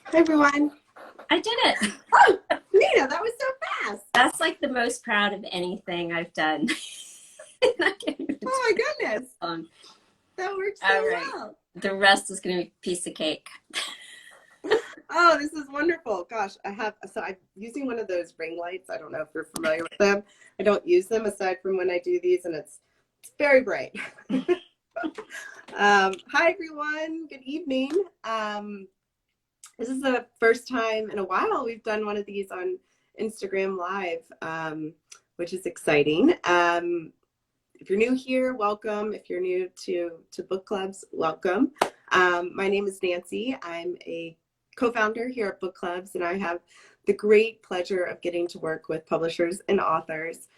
Hi, everyone. I did it. Oh, Nina, that was so fast. That's like the most proud of anything I've done. I can't even tell Oh, my you goodness. how long. That worked so All right. well. The rest is going to be a piece of cake. Oh, this is wonderful. Gosh, I'm using one of those ring lights. I don't know if you're familiar with them. I don't use them aside from when I do these, and it's very bright. Hi, everyone. Good evening. This is the first time in a while we've done one of these on Instagram Live, which is exciting. If you're new here, welcome. If you're new to Book Clubs, welcome. My name is Nancy. I'm a co-founder here at Book Clubs, and I have the great pleasure of getting to work with publishers and authors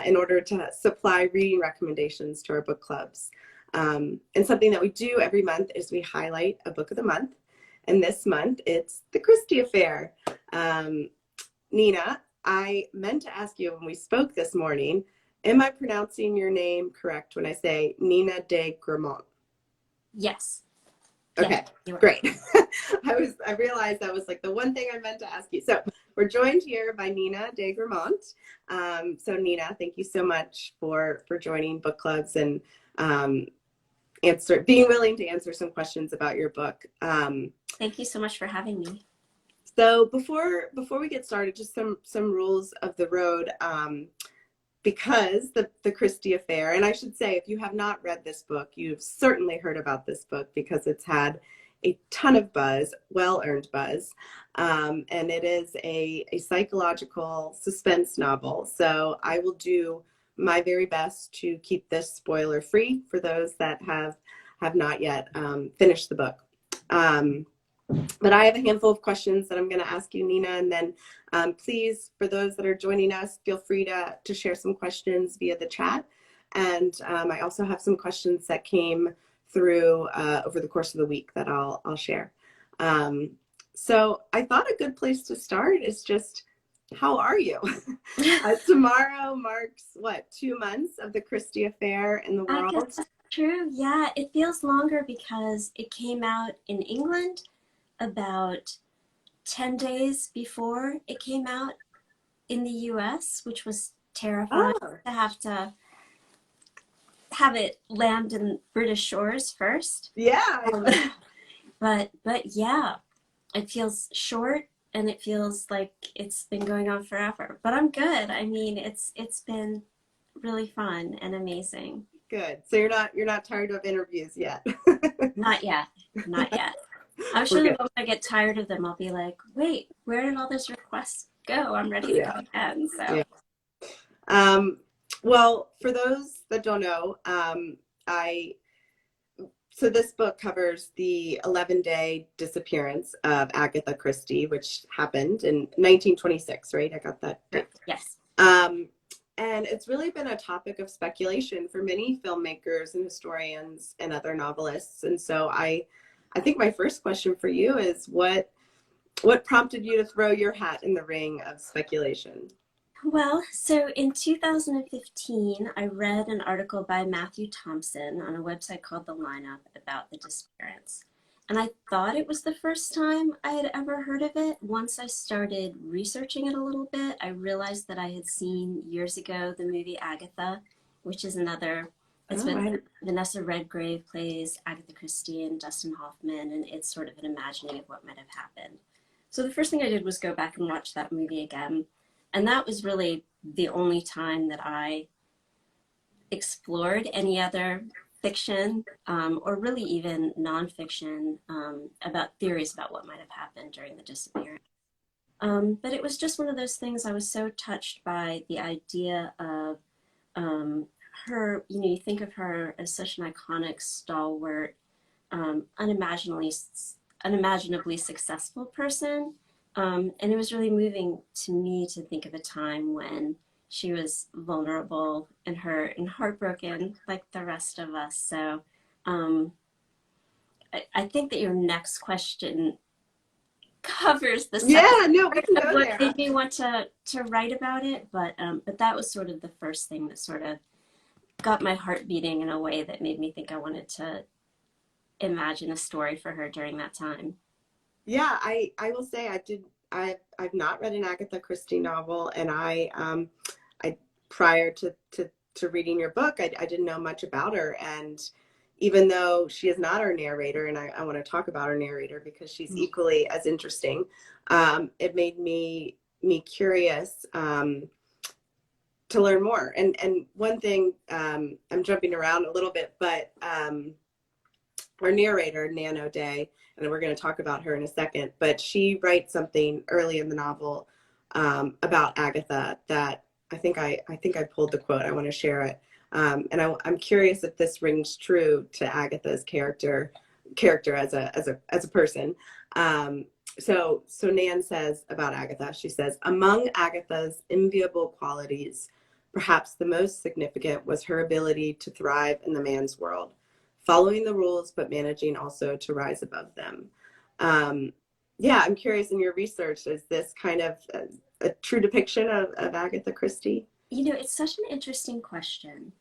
in order to supply reading recommendations to our book clubs. And something that we do every month is we highlight a book of the month. And this month, it's The Christie Affair. Nina, I meant to ask you when we spoke this morning, am I pronouncing your name correct when I say Nina de Gramont? Yes. Okay, yes, great. I realized that was like the one thing I meant to ask you. So we're joined here by Nina de Gramont. So Nina, thank you so much for joining Book Clubs and being willing to answer some questions about your book. Thank you so much for having me. So before we get started, just some rules of the road. Because the Christie Affair, and I should say, if you have not read this book, you've certainly heard about this book because it's had a ton of buzz, well-earned buzz, and it is a psychological suspense novel. So I will do my very best to keep this spoiler-free for those that have not yet finished the book. But I have a handful of questions that I'm going to ask you, Nina, and then please, for those that are joining us, feel free to share some questions via the chat. And I also have some questions that came through over the course of the week that I'll share. So I thought a good place to start is just, how are you? Tomorrow marks, 2 months of the Christie Affair in the I guess world? that's true. Yeah, it feels longer because it came out in England about 10 days before it came out in the US, which was terrifying Oh, to have it land in British shores first. yeah. Um, but yeah, it feels short and it feels like it's been going on forever. But I'm good. I mean, it's been really fun and amazing. Good. So you're not tired of interviews yet. Not yet. Not yet. I'm We're sure the good. moment I get tired of them, I'll be like, wait, where did all those requests go? I'm ready to go Yeah. again. So Yeah. Um, well, for those that don't know, I so this book covers the 11-day disappearance of Agatha Christie, which happened in 1926, right? I got that date. yes. Um, and it's really been a topic of speculation for many filmmakers and historians and other novelists. And so I think my first question for you is what prompted you to throw your hat in the ring of speculation? Well, so in 2015, I read an article by Matthew Thompson on a website called The Lineup about the disappearance. And I thought it was the first time I had ever heard of it. Once I started researching it a little bit, I realized that I had seen years ago the movie Agatha, which is another, it's Oh, with Vanessa Redgrave plays Agatha Christie and Dustin Hoffman, and it's sort of an imagining of what might have happened. So the first thing I did was go back and watch that movie again. And that was really the only time that I explored any other fiction or really even nonfiction about theories about what might have happened during the disappearance. But it was just one of those things. I was so touched by the idea of her, you know, you think of her as such an iconic, stalwart, unimaginably successful person. And it was really moving to me to think of a time when she was vulnerable and hurt and heartbroken like the rest of us. So um, I think that your next question covers the yeah, second no, we part can of go what there. made me want to write about it. But that was sort of the first thing that sort of got my heart beating in a way that made me think I wanted to imagine a story for her during that time. Yeah, I will say I've not read an Agatha Christie novel, and I prior to reading your book, I didn't know much about her. And even though she is not our narrator, and I want to talk about our narrator because she's equally as interesting, it made me curious to learn more. And one thing, I'm jumping around a little bit, but our narrator, Nan O'Day, and we're going to talk about her in a second, but she writes something early in the novel about Agatha that I think I pulled the quote. I want to share it. I'm curious if this rings true to Agatha's character as a person. So Nan says about Agatha, she says, among Agatha's enviable qualities, perhaps the most significant was her ability to thrive in the man's world, following the rules, but managing also to rise above them. Yeah, I'm curious, in your research, is this kind of a true depiction of Agatha Christie? You know, it's such an interesting question,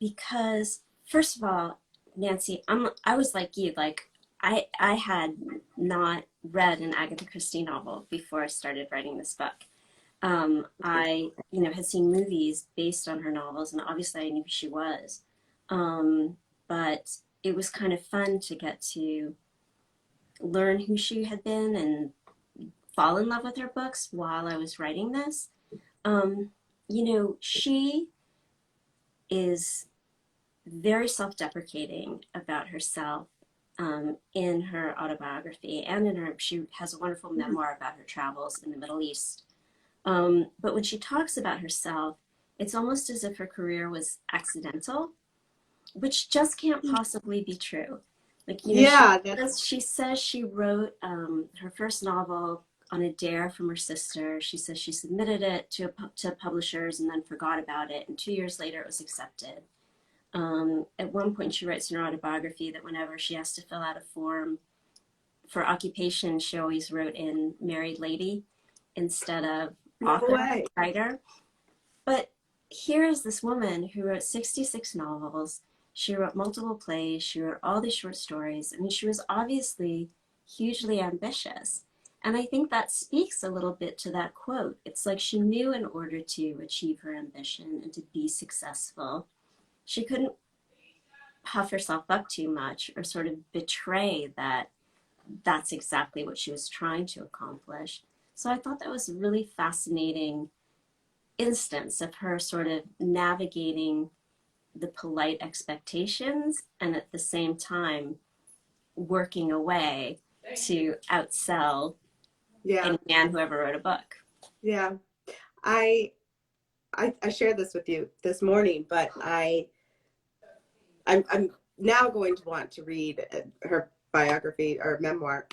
because first of all, Nancy, I was like you, like I had not read an Agatha Christie novel before I started writing this book. I, you know, had seen movies based on her novels, and obviously I knew who she was. But it was kind of fun to get to learn who she had been and fall in love with her books while I was writing this. Um, you know, she is very self-deprecating about herself, in her autobiography, and she has a wonderful memoir about her travels in the Middle East. But when she talks about herself, it's almost as if her career was accidental, which just can't possibly be true. Like, you know, Yeah, she says she wrote her first novel on a dare from her sister. She says she submitted it to publishers and then forgot about it. And 2 years later, it was accepted. At one point, she writes in her autobiography that whenever she has to fill out a form for occupation, she always wrote in married lady instead of no author, way. writer. But here is this woman who wrote 66 novels. She wrote multiple plays. She wrote all these short stories. I mean, she was obviously hugely ambitious. And I think that speaks a little bit to that quote. It's like she knew in order to achieve her ambition and to be successful, she couldn't puff herself up too much or sort of betray that that's exactly what she was trying to accomplish. So I thought that was a really fascinating instance of her sort of navigating the polite expectations and at the same time working away to outsell Yeah, any man who ever wrote a book. yeah. I I shared this with you this morning, but I'm now going to want to read her biography or memoir,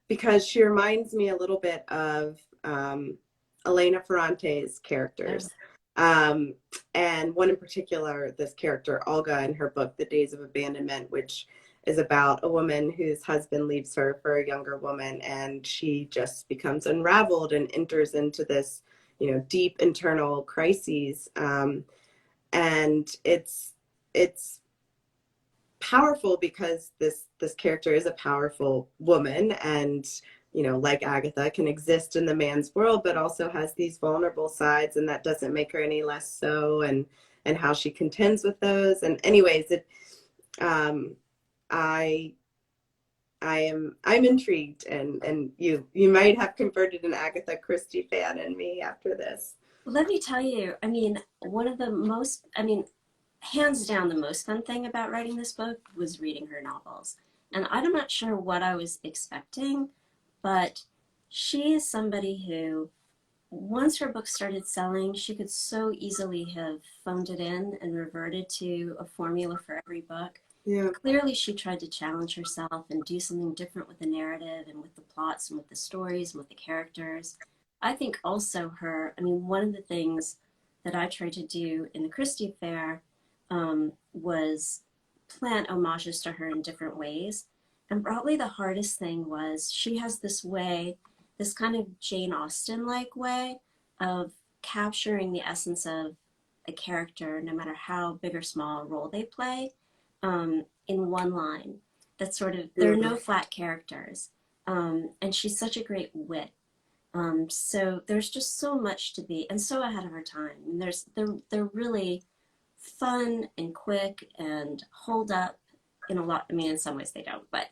because she reminds me a little bit of Elena Ferrante's characters. Um, and one in particular, this character, Olga, in her book, The Days of Abandonment, which is about a woman whose husband leaves her for a younger woman, and she just becomes unraveled and enters into this, deep internal crises. And it's powerful because this character is a powerful woman, and like Agatha, can exist in the man's world but also has these vulnerable sides, and that doesn't make her any less so, and how she contends with those. And anyways, it I I'm intrigued, and you might have converted an Agatha Christie fan in me after this. Let me tell you, I mean, one of the most, I mean, hands down, the most fun thing about writing this book was reading her novels. And I'm not sure what I was expecting, but she is somebody who, once her book started selling, she could so easily have phoned it in and reverted to a formula for every book. Yeah. Clearly, she tried to challenge herself and do something different with the narrative and with the plots and with the stories and with the characters. I think also I mean, one of the things that I tried to do in the Christie Affair, was plant homages to her in different ways. And probably the hardest thing was she has this way, this kind of Jane Austen-like way of capturing the essence of a character, no matter how big or small a role they play, in one line. that sort of, there are no flat characters. And she's such a great wit. So there's just so much to be, and so ahead of her time. And they're really fun and quick and hold up in a lot. I mean, in some ways they don't, but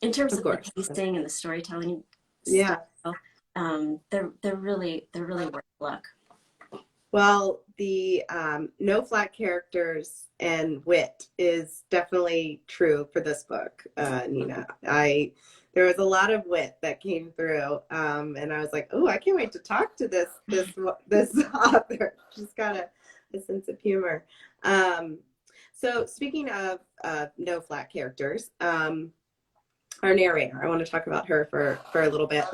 in terms of the pacing and the storytelling Yeah. style, they're really worth a look. Well, the no flat characters and wit is definitely true for this book, Nina. There was a lot of wit that came through, and I was like, oh, I can't wait to talk to this author. She's got a sense of humor. So speaking of no flat characters, our narrator, I want to talk about her for a little bit.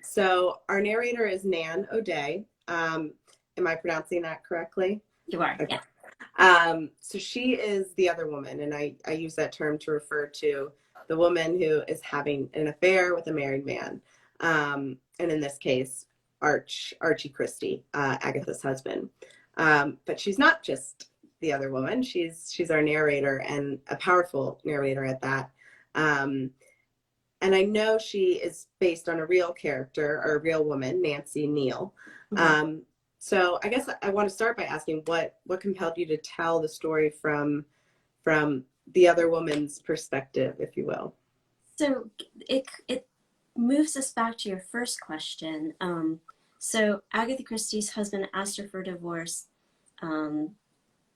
So our narrator is Nan O'Day. Am I pronouncing that correctly? You are, okay. Yeah. So she is the other woman, and I use that term to refer to the woman who is having an affair with a married man. And in this case, Archie Christie, Agatha's husband. But she's not just the other woman. She's our narrator, and a powerful narrator at that. And I know she is based on a real character, or a real woman, Nancy Neal. Mm-hmm. So I guess I want to start by asking what compelled you to tell the story from the other woman's perspective, if you will. So it moves us back to your first question. So Agatha Christie's husband asked her for divorce in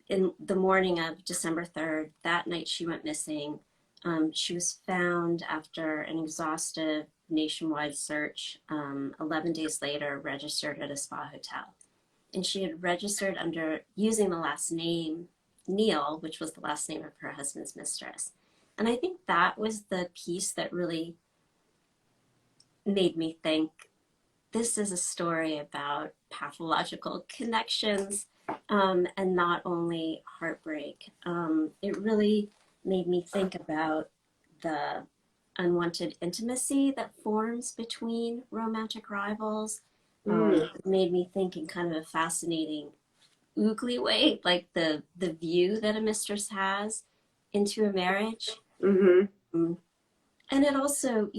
the morning of December 3rd. That night she went missing. She was found after an exhaustive nationwide search, 11 days later, registered at a spa hotel. And she had registered using the last name Neal, which was the last name of her husband's mistress. And I think that was the piece that really made me think, this is a story about pathological connections, and not only heartbreak. It really made me think about the unwanted intimacy that forms between romantic rivals. It made me think in kind of a fascinating, oogly way, like the view that a mistress has into a marriage. Mm-hmm. And it also,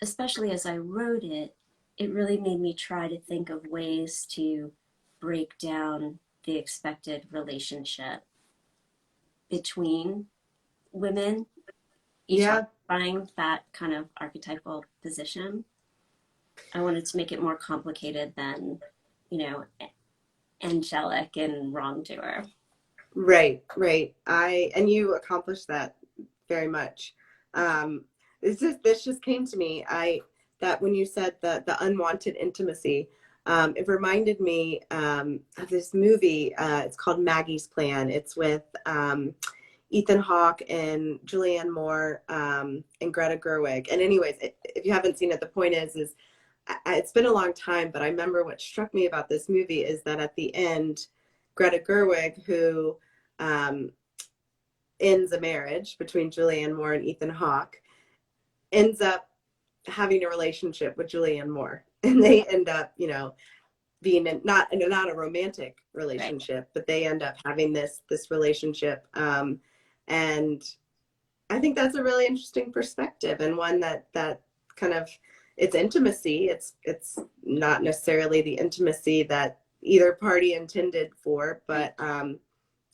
especially as I wrote it, it really made me try to think of ways to break down the expected relationship between women, each occupying that kind of archetypal position. I wanted to make it more complicated than, angelic and wrongdoer. Right. And you accomplished that very much. This just came to me. That when you said the unwanted intimacy, it reminded me of this movie. It's called Maggie's Plan. It's with Ethan Hawke and Julianne Moore and Greta Gerwig. And anyways, if you haven't seen it, the point is it's been a long time, but I remember what struck me about this movie is that at the end, Greta Gerwig, who ends a marriage between Julianne Moore and Ethan Hawke, ends up having a relationship with Julianne Moore, and they end up, being not a romantic relationship, right, but they end up having this relationship, and I think that's a really interesting perspective, and one that kind of, it's intimacy. It's not necessarily the intimacy that either party intended for, but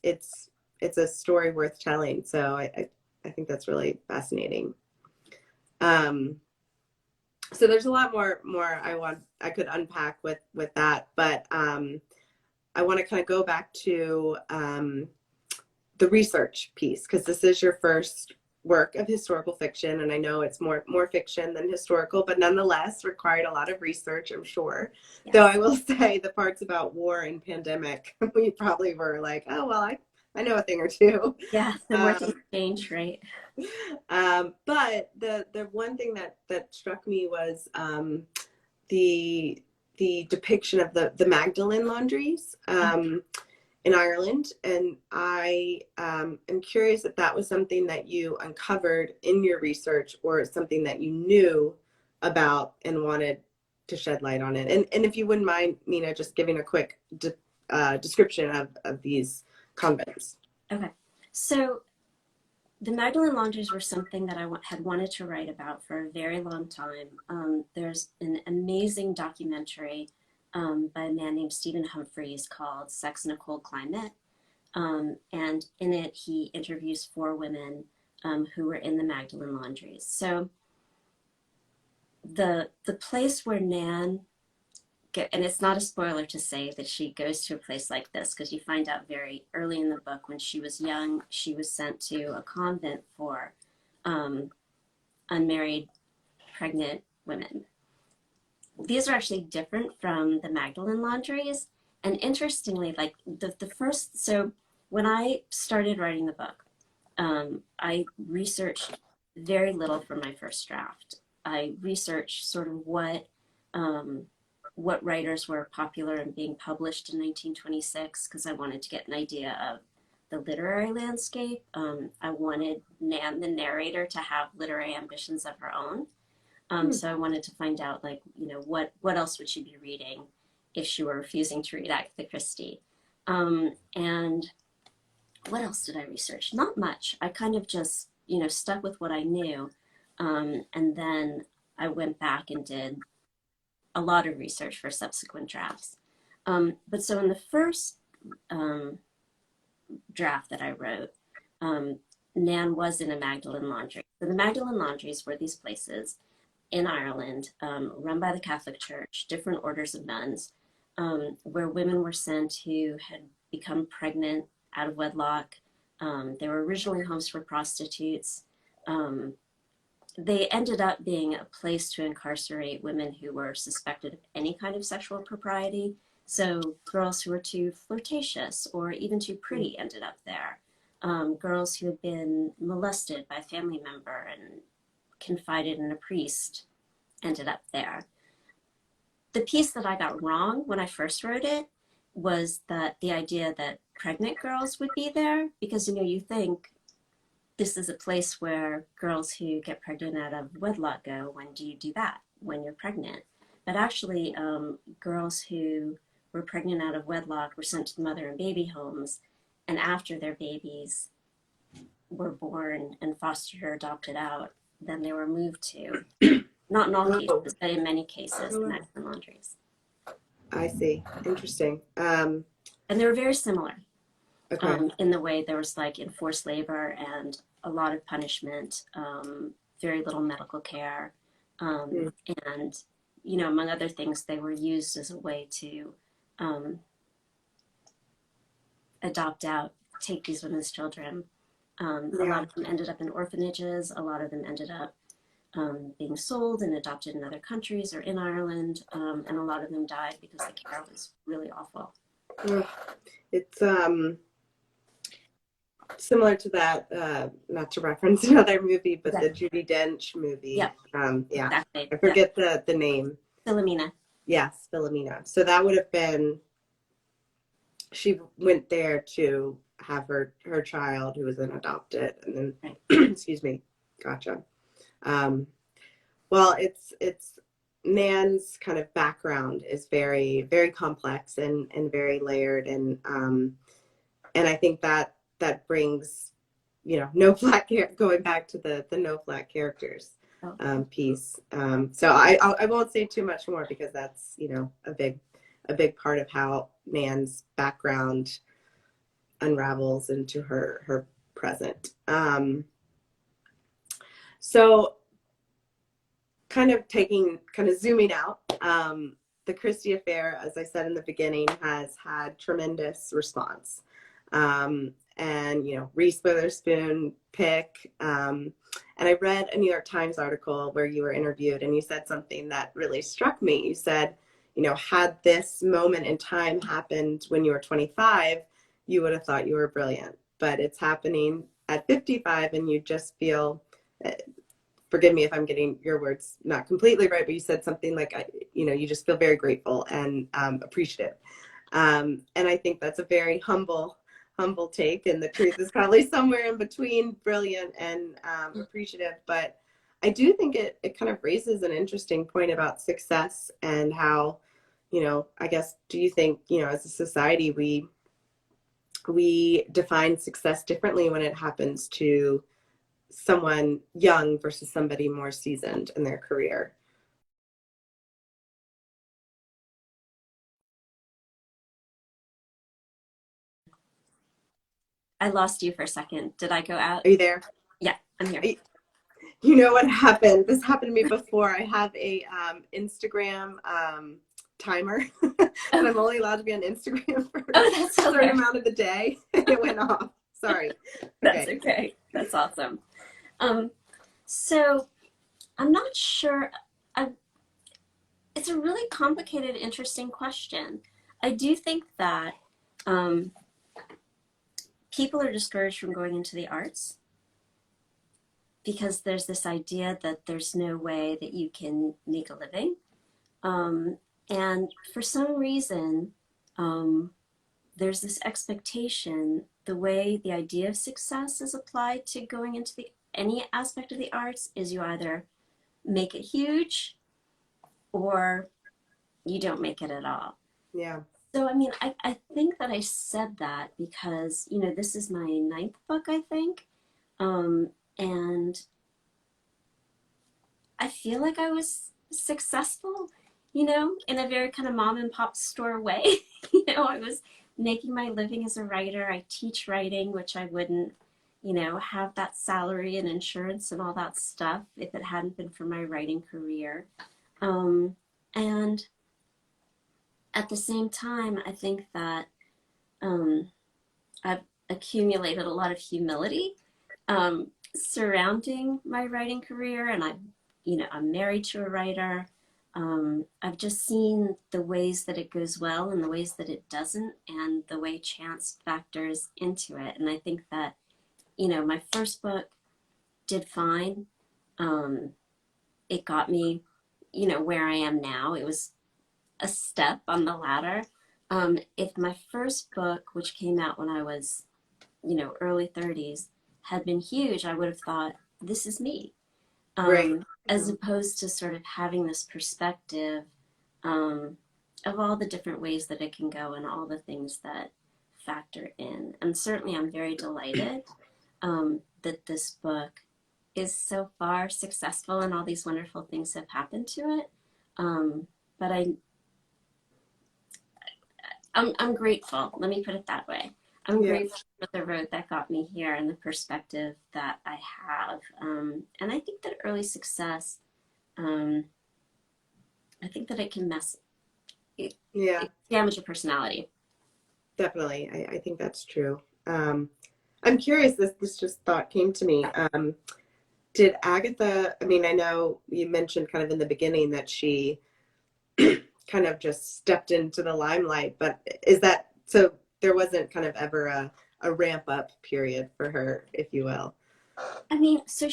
it's a story worth telling. So I think that's really fascinating. So there's a lot more I could unpack with that, but I want to kind of go back to the research piece, because this is your first work of historical fiction, and I know it's more fiction than historical, but nonetheless required a lot of research, I'm sure. Yeah. Though I will say the parts about war and pandemic, we probably were like, oh well, I know a thing or two. Yeah, the more things change, right? But the one thing that struck me was the depiction of the Magdalene laundries in Ireland, and I am curious if that was something that you uncovered in your research, or something that you knew about and wanted to shed light on it. And if you wouldn't mind, Nina, just giving a quick description of these convents. Okay, so the Magdalene Laundries were something that I had wanted to write about for a very long time. There's an amazing documentary by a man named Stephen Humphreys called Sex in a Cold Climate. And in it, he interviews 4 women who were in the Magdalene Laundries. So the place where Nan, and it's not a spoiler to say that she goes to a place like this, because you find out very early in the book, when she was young, she was sent to a convent for unmarried, pregnant women. These are actually different from the Magdalene Laundries. And interestingly, like the first, so when I started writing the book, I researched very little for my first draft. I researched sort of what writers were popular and being published in 1926, because I wanted to get an idea of the literary landscape. I wanted Nan, the narrator, to have literary ambitions of her own. So I wanted to find out, like, you know, what else would she be reading if she were refusing to read Agatha Christie? And what else did I research? Not much. I kind of just, you know, stuck with what I knew. And then I went back and did a lot of research for subsequent drafts. But so in the first draft that I wrote, Nan was in a Magdalene Laundry. So the Magdalene Laundries were these places in Ireland, run by the Catholic Church, different orders of nuns, where women were sent who had become pregnant out of wedlock. They were originally homes for prostitutes. They ended up being a place to incarcerate women who were suspected of any kind of sexual propriety. So girls who were too flirtatious or even too pretty ended up there. Girls who had been molested by a family member and confided in a priest ended up there. The piece that I got wrong when I first wrote it was that the idea that pregnant girls would be there, because, you know, you think this is a place where girls who get pregnant out of wedlock go. When do you do that? When you're pregnant. But actually, girls who were pregnant out of wedlock were sent to the mother and baby homes, and after their babies were born and fostered or adopted out, then they were moved to, not in all cases, but in many cases, the Magdalene Laundries. I see. Interesting. And they were very similar. Okay. In the way there was like enforced labor and a lot of punishment, very little medical care. And, you know, among other things, they were used as a way to adopt out, take these women's children. A lot of them ended up in orphanages. A lot of them ended up being sold and adopted in other countries or in Ireland. And a lot of them died because the care was really awful. It's similar to that, not to reference another movie, but the Judi Dench movie. Yep. Exactly. I forget the name. Philomena. Yes, Philomena. So that would have been, she went there to have her child, who was then adopted, and then excuse me, gotcha. Well, it's Nan's kind of background is very, very complex and very layered, and I think that brings, you know, no black going back to the no black characters piece. So I won't say too much more, because that's, you know, a big part of how Nan's background unravels into her present. So kind of zooming out, the Christie Affair, as I said in the beginning, has had tremendous response. And, you know, Reese Witherspoon pick. And I read a New York Times article where you were interviewed, and you said something that really struck me. You said, you know, had this moment in time happened when you were 25, you would have thought you were brilliant. But it's happening at 55, and you just feel, forgive me if I'm getting your words not completely right, but you said something like, you know, you just feel very grateful and appreciative. And I think that's a very humble take, and the truth is probably somewhere in between brilliant and appreciative. But I do think it kind of raises an interesting point about success and how, you know, I guess, do you think, you know, as a society, we define success differently when it happens to someone young versus somebody more seasoned in their career. I lost you for a second. Did I go out? Are you there? Yeah, I'm here. You know what happened? This happened to me before. I have a Instagram timer, and I'm only allowed to be on Instagram for a certain amount of the day, and it went off. Sorry. That's okay. That's awesome. So I'm not sure. It's a really complicated, interesting question. I do think that people are discouraged from going into the arts because there's this idea that there's no way that you can make a living. And for some reason, there's this expectation, the way the idea of success is applied to going into any aspect of the arts is you either make it huge or you don't make it at all. Yeah. So, I mean, I think that I said that because, you know, this is my 9th book, I think. And I feel like I was successful, you know, in a very kind of mom and pop store way. You know, I was making my living as a writer. I teach writing, which I wouldn't, you know, have that salary and insurance and all that stuff if it hadn't been for my writing career. And at the same time, I think that I've accumulated a lot of humility surrounding my writing career, and I'm married to a writer. I've just seen the ways that it goes well and the ways that it doesn't, and the way chance factors into it. And I think that, you know, my first book did fine. It got me, you know, where I am now. It was a step on the ladder. If my first book, which came out when I was, you know, early 30s, had been huge, I would have thought, this is me. Right. As opposed to sort of having this perspective of all the different ways that it can go and all the things that factor in. And certainly I'm very delighted that this book is so far successful and all these wonderful things have happened to it. But I'm grateful. Let me put it that way. I'm grateful for the road that got me here and the perspective that I have. And I think that early success, I think that it can it damage your personality. Definitely. I think that's true. I'm curious, this just thought came to me. Did Agatha, I mean, I know you mentioned kind of in the beginning that she kind of just stepped into the limelight, but is that, so there wasn't kind of ever a ramp up period for her, if you will? I mean, so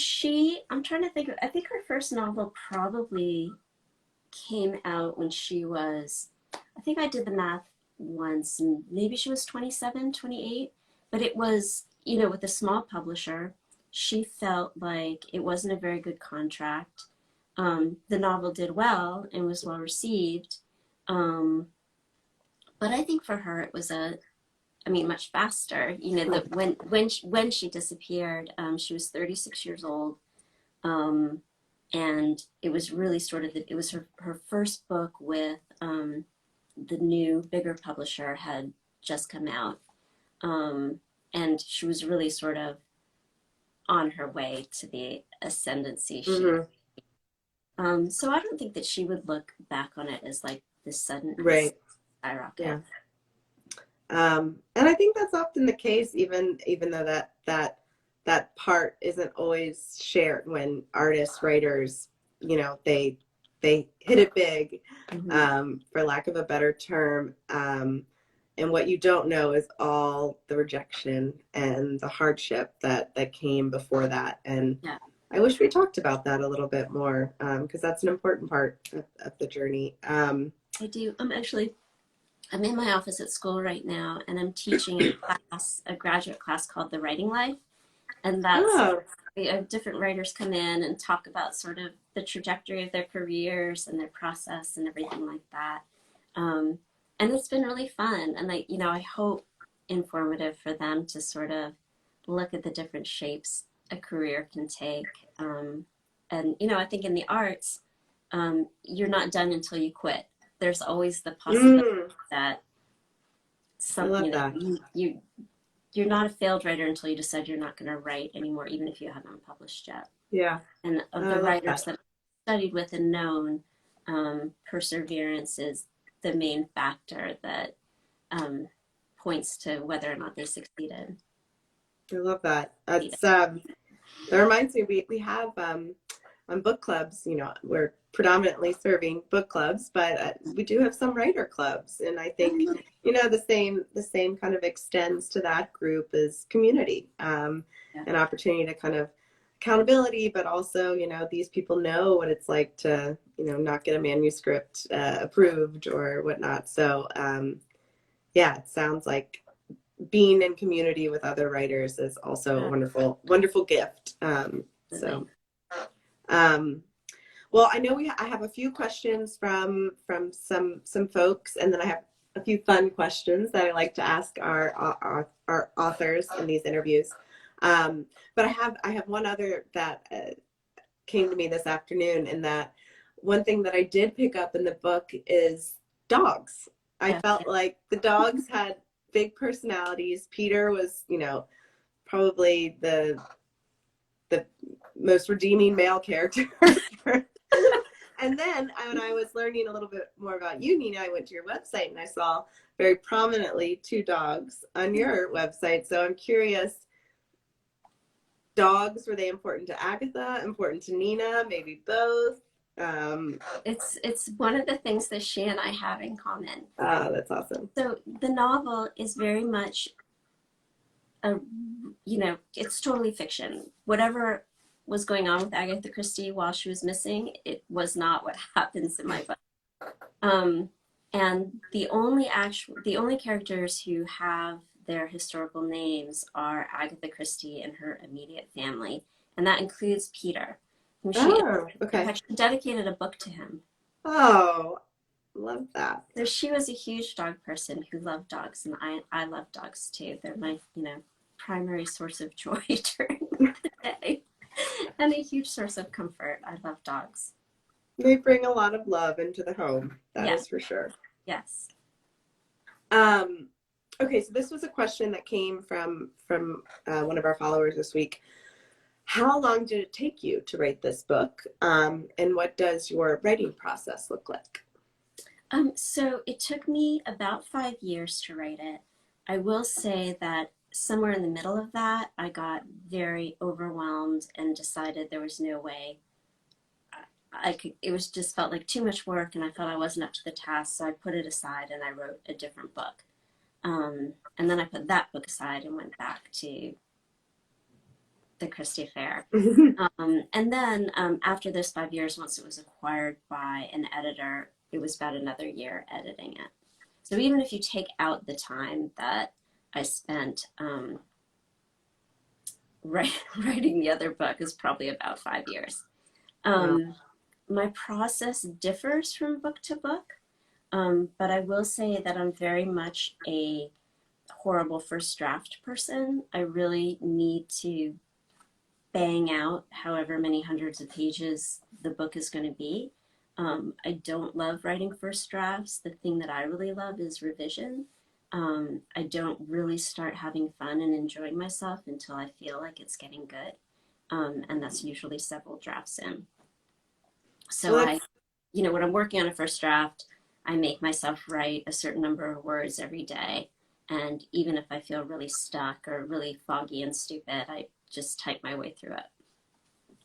I'm trying to think, I think her first novel probably came out when she was, I think I did the math once, and maybe she was 27, 28, but it was, you know, with a small publisher. She felt like it wasn't a very good contract. The novel did well and was well received. But I think for her it was much faster. You know, that when she disappeared, she was 36 years old. And it was really sort of, it was her first book with the new, bigger publisher had just come out. And she was really sort of on her way to the ascendancy. So I don't think that she would look back on it as like this sudden skyrocket. Yeah. And I think that's often the case, even though that part isn't always shared when artists, writers, you know, they hit it big, for lack of a better term. And what you don't know is all the rejection and the hardship that came before that. And I wish we talked about that a little bit more, because that's an important part of the journey. I do. I'm in my office at school right now, and I'm teaching a graduate class called The Writing Life. And that's different writers come in and talk about sort of the trajectory of their careers and their process and everything like that. And it's been really fun. And I hope informative for them to sort of look at the different shapes a career can take. And, you know, I think in the arts, you're not done until you quit. There's always the possibility that I some, love you know, that. you're not a failed writer until you decide you're not going to write anymore, even if you haven't published yet. Yeah, And of I the love writers that I've studied with and known, perseverance is the main factor that points to whether or not they succeeded. I love that. That reminds me, we have on book clubs, you know, we're predominantly serving book clubs, but we do have some writer clubs, and I think, you know, the same kind of extends to that group as community, an opportunity to kind of accountability, but also, you know, these people know what it's like to, you know, not get a manuscript approved or whatnot. So yeah, it sounds like being in community with other writers is also a wonderful, wonderful gift. So, well, I know I have a few questions from some folks, and then I have a few fun questions that I like to ask our authors in these interviews. But I have one other that came to me this afternoon, and that one thing that I did pick up in the book is dogs. I felt like the dogs had big personalities. Peter was, you know, probably the most redeeming male character. And then when I was learning a little bit more about you, Nina, I went to your website and I saw very prominently 2 dogs on your website. So I'm curious, dogs, were they important to Agatha, important to Nina, maybe both? It's one of the things that she and I have in common. Oh, that's awesome. So the novel is very much you know, it's totally fiction. Whatever was going on with Agatha Christie while she was missing, it was not what happens in my book. And the only characters who have their historical names are Agatha Christie and her immediate family, and that includes Peter. Okay. She dedicated a book to him. Oh, love that. So she was a huge dog person who loved dogs, and I love dogs too. They're my, you know, primary source of joy during the day, and a huge source of comfort. I love dogs. They bring a lot of love into the home. That is for sure. Yes. Okay, so this was a question that came from one of our followers this week. How long did it take you to write this book? And what does your writing process look like? So it took me about 5 years to write it. I will say that somewhere in the middle of that, I got very overwhelmed and decided there was no way I could. It was just felt like too much work, and I felt I wasn't up to the task, so I put it aside and I wrote a different book. And then I put that book aside and went back to the Christie Affair. And then after those 5 years, once it was acquired by an editor, it was about another year editing it. So even if you take out the time that I spent writing the other book, is probably about 5 years. My process differs from book to book, but I will say that I'm very much a horrible first draft person. I really need to bang out however many hundreds of pages the book is going to be. I don't love writing first drafts. The thing that I really love is revision. I don't really start having fun and enjoying myself until I feel like it's getting good. And that's usually several drafts in. So when I'm working on a first draft, I make myself write a certain number of words every day. And even if I feel really stuck or really foggy and stupid, I just type my way through it.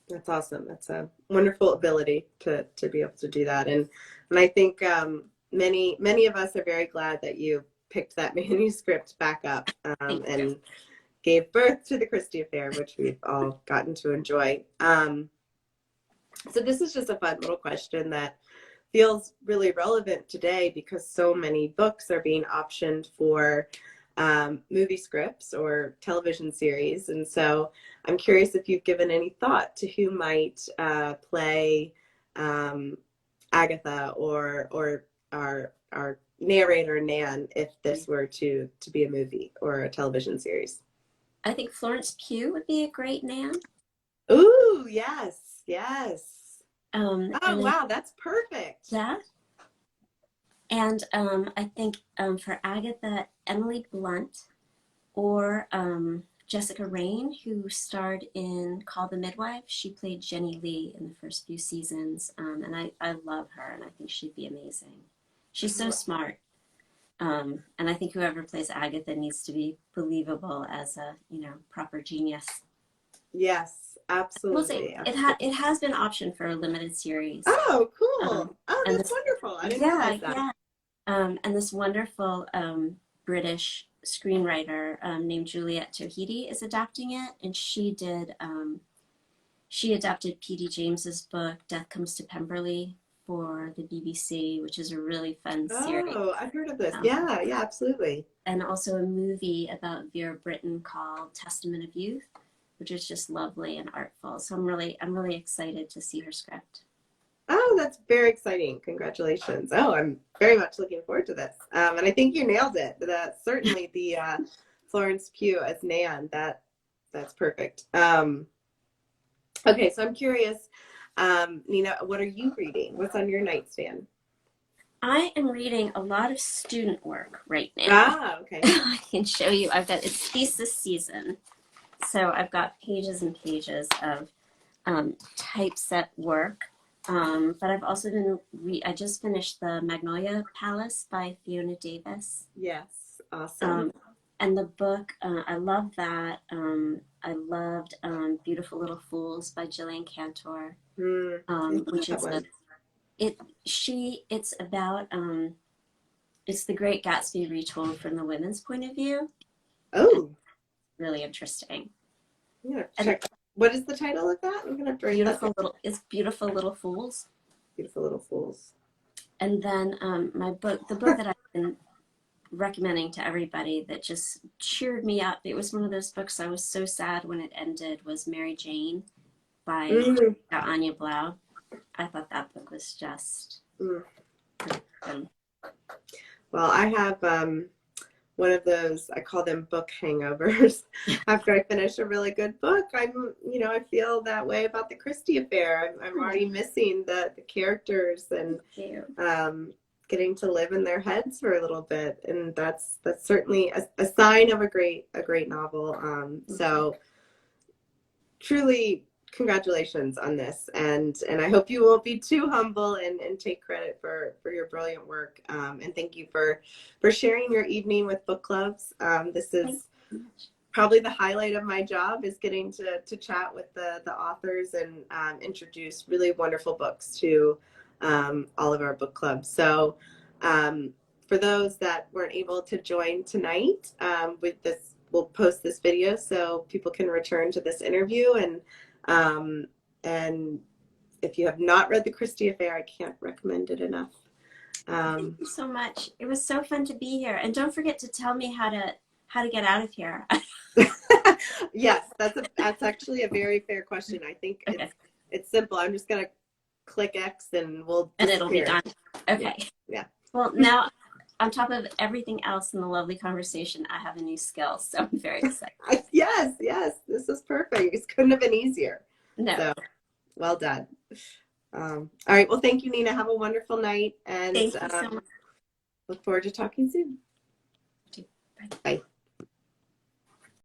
That's awesome. That's a wonderful ability to be able to do that. And I think many of us are very glad that you picked that manuscript back up and gave birth to the Christie Affair, which we've all gotten to enjoy. So this is just a fun little question that feels really relevant today because so many books are being optioned for movie scripts or television series. And so I'm curious if you've given any thought to who might play Agatha or our narrator Nan if this were to be a movie or a television series. I think Florence Pugh would be a great Nan. Ooh, yes, yes. Oh, And wow, that's perfect. yeah, and I think for Agatha, Emily Blunt or Jessica Raine, who starred in Call the Midwife. She played Jenny Lee in the first few seasons, and I love her, and I think she'd be amazing. She's so smart, and I think whoever plays Agatha needs to be believable as a proper genius. Yes, We'll see. absolutely. It has been optioned for a limited series, Oh, um, cool. Oh, and that's this wonderful. I didn't yeah realize that. yeah and this wonderful British screenwriter named Juliet Tohidi is adapting it, and she adapted P.D. James's book Death Comes to Pemberley for the BBC, which is a really fun series, Oh, I've heard of this. um, Yeah, yeah, absolutely. and also a movie about Vera Brittain called Testament of Youth, which is just lovely and artful. So I'm really excited to see her script. Oh, that's very exciting. Congratulations. Oh, I'm very much looking forward to this. And I think you nailed it. That certainly the Florence Pugh as Nan, that's perfect. Okay, so I'm curious, Nina, what are you reading? What's on your nightstand? I am reading a lot of student work right now. Ah, okay. I can show you. It's thesis season, so I've got pages and pages of typeset work. But I've also I just finished the Magnolia Palace by Fiona Davis. Yes, awesome. Um, and the book, I love that. I loved Beautiful Little Fools by Gillian Cantor, I love which that is one. it's about it's the Great Gatsby retold from the women's point of view. Oh, Really interesting. I'm gonna And check. What is the title of that? I'm gonna write that down. Beautiful Little Fools. Beautiful Little Fools. And then the book that I've been recommending to everybody that just cheered me up. It was one of those books I was so sad when it ended. Was Mary Jane by Mm, Anya Blau. I thought that book was just mm. fun. Well, I have one of those, I call them book hangovers. After I finish a really good book, I feel that way about the Christie Affair. I'm already missing the characters and getting to live in their heads for a little bit, and that's certainly a sign of a great novel. So truly congratulations on this, and I hope you won't be too humble and take credit for your brilliant work, and thank you for sharing your evening with book clubs. This is probably the highlight of my job, is getting to chat with the authors and introduce really wonderful books to all of our book clubs. So for those that weren't able to join tonight, with this, we'll post this video so people can return to this interview. Um, and if you have not read The Christie Affair, I can't recommend it enough. Thank you so much. It was so fun to be here. And don't forget to tell me how to get out of here. Yes, that's actually a very fair question. I think Okay. it's simple. I'm just gonna click X and we'll And it'll be disappear. done. Okay. Yeah. Well, now on top of everything else in the lovely conversation, I have a new skill, so I'm very excited. Yes, this is perfect. It couldn't have been easier. No. So well done. All right. Well, thank you, Nina. Have a wonderful night, and Thank you so much. look forward to talking soon. Bye. Bye.